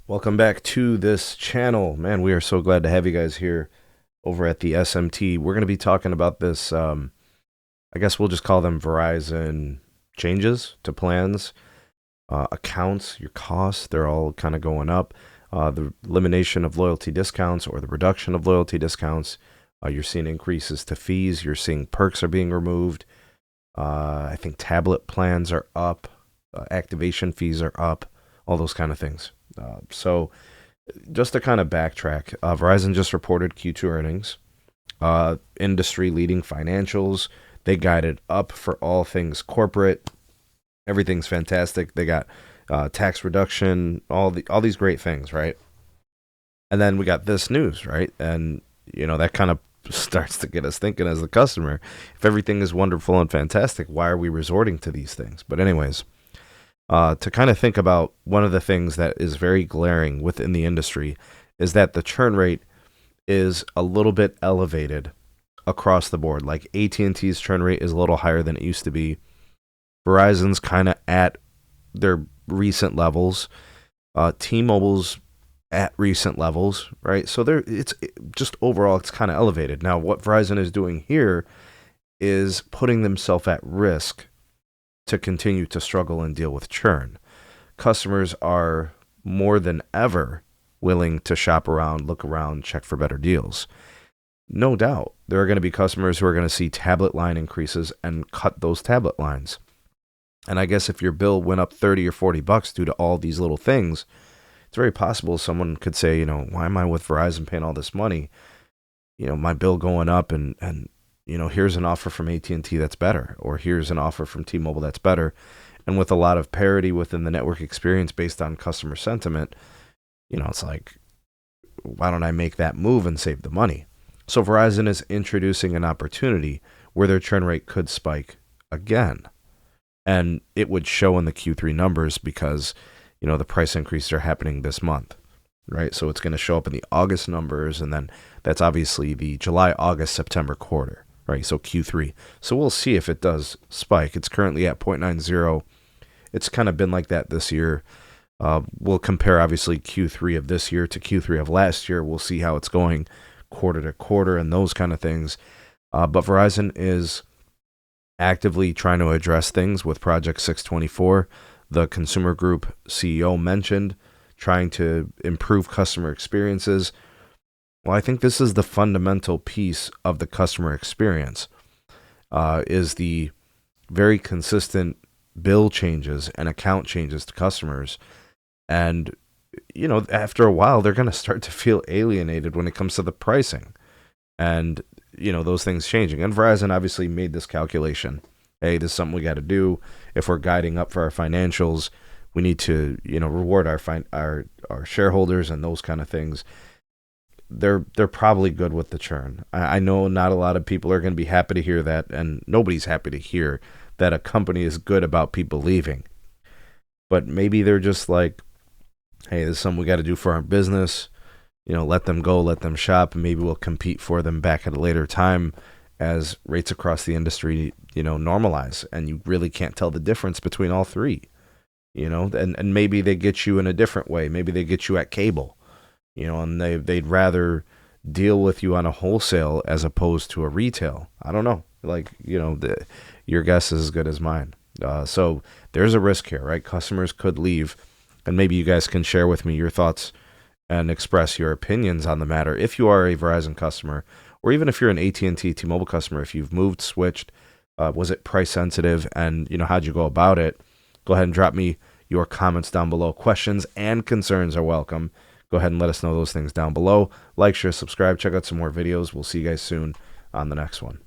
Welcome back to this channel. Man, we are so glad to have you guys here over at the SMT. We're going to be talking about this, I guess we'll just call them Verizon changes to plans, accounts, your costs. They're all kind of going up. The elimination of loyalty discounts or the reduction of loyalty discounts. You're seeing increases to fees. You're seeing perks are being removed. I think tablet plans are up. Activation fees are up. All those kind of things. So just to kind of backtrack, Verizon just reported Q2 earnings, industry-leading financials. They guided up for all things corporate. Everything's fantastic. They got tax reduction, all these great things, right? And then we got this news, right? And, that kind of starts to get us thinking as the customer, if everything is wonderful and fantastic, why are we resorting to these things? But anyways, to kind of think about one of the things that is very glaring within the industry is that the churn rate is a little bit elevated across the board. Like AT&T's churn rate is a little higher than it used to be. Verizon's kind of at their recent levels. T-Mobile's at recent levels, right? So it's just overall, it's kind of elevated. Now, what Verizon is doing here is putting themselves at risk to continue to struggle and deal with churn. Customers are more than ever willing to shop around, look around, check for better deals. No doubt, there are going to be customers who are going to see tablet line increases and cut those tablet lines. And I guess if your bill went up 30 or 40 bucks due to all these little things, it's very possible someone could say, why am I with Verizon paying all this money? My bill going up and here's an offer from AT&T that's better, or here's an offer from T-Mobile that's better. And with a lot of parity within the network experience based on customer sentiment, it's like, why don't I make that move and save the money? So Verizon is introducing an opportunity where their churn rate could spike again. And it would show in the Q3 numbers because, the price increases are happening this month, right? So it's going to show up in the August numbers, and then that's obviously the July, August, September quarter. Right, so Q3. So we'll see if it does spike. It's currently at 0.90. It's kind of been like that this year. We'll compare, obviously, Q3 of this year to Q3 of last year. We'll see how it's going quarter to quarter and those kind of things. But Verizon is actively trying to address things with Project 624. The consumer group CEO mentioned trying to improve customer experiences. Well, I think this is the fundamental piece of the customer experience, is the very consistent bill changes and account changes to customers. And, after a while, they're going to start to feel alienated when it comes to the pricing and, those things changing. And Verizon obviously made this calculation. Hey, this is something we got to do. If we're guiding up for our financials, we need to, reward our shareholders and those kind of things. They're probably good with the churn. I know not a lot of people are going to be happy to hear that, and nobody's happy to hear that a company is good about people leaving. But maybe they're just like, hey, this is something we got to do for our business. Let them go, let them shop. Maybe we'll compete for them back at a later time as rates across the industry, normalize, and you really can't tell the difference between all three. And maybe they get you in a different way. Maybe they get you at cable. And they'd rather deal with you on a wholesale as opposed to a retail. I don't know. Your guess is as good as mine. So there's a risk here, right? Customers could leave, and maybe you guys can share with me your thoughts and express your opinions on the matter. If you are a Verizon customer, or even if you're an AT&T T-Mobile customer, if you've moved, switched, was it price sensitive, and how'd you go about it? Go ahead and drop me your comments down below. Questions and concerns are welcome. Go ahead and let us know those things down below. Like, share, subscribe, check out some more videos. We'll see you guys soon on the next one.